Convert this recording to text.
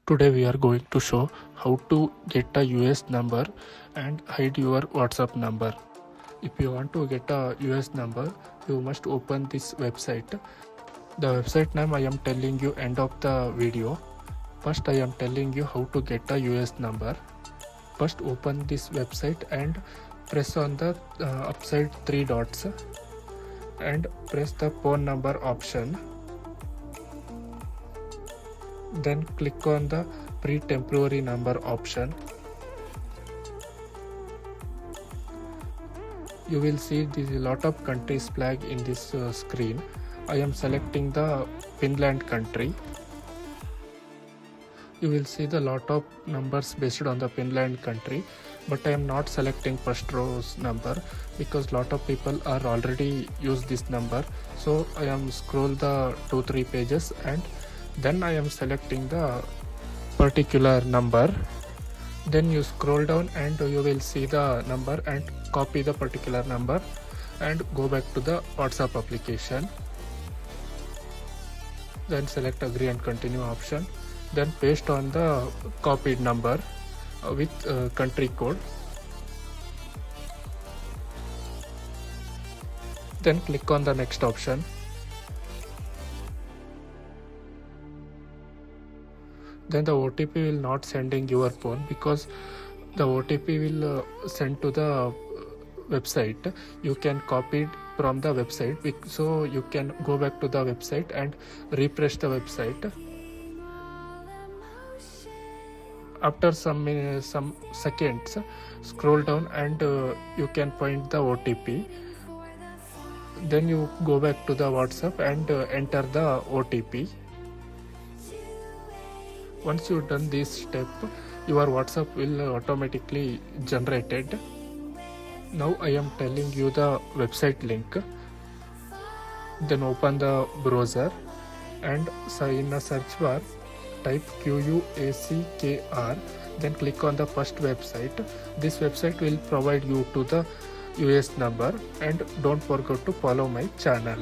Today we are going to show how to get a US number and hide your WhatsApp number. If you want to get a US number, you must open this website. The website name I am telling you end of the video. First I am telling you how to get a US number. First open this website and press on the upside three dots and press the phone number option. Then click on the pre-temporary number option. You will see there is a lot of countries flag in this screen. I am selecting the Finland country. You will see the lot of numbers based on the Finland country, but I am not selecting first row's number because lot of people are already use this number. So I am scroll the 2-3 pages and then I am selecting the particular number. Then you scroll down and you will see the number and copy the particular number and go back to the WhatsApp application. Then select agree and continue option. Then paste on the copied number with country code. Then click on the next option. Then the OTP will not sending your phone because the OTP will send to the website. You can copy it from the website, so you can go back to the website and refresh the website. After some seconds, scroll down and you can find the OTP. Then you go back to the WhatsApp and enter the OTP. Once you done this step, your WhatsApp will automatically generated. Now I am telling you the website link. Then open the browser and in a search bar type QUACKR. Then click on the first website. This website will provide you to the US number, and don't forget to follow my channel.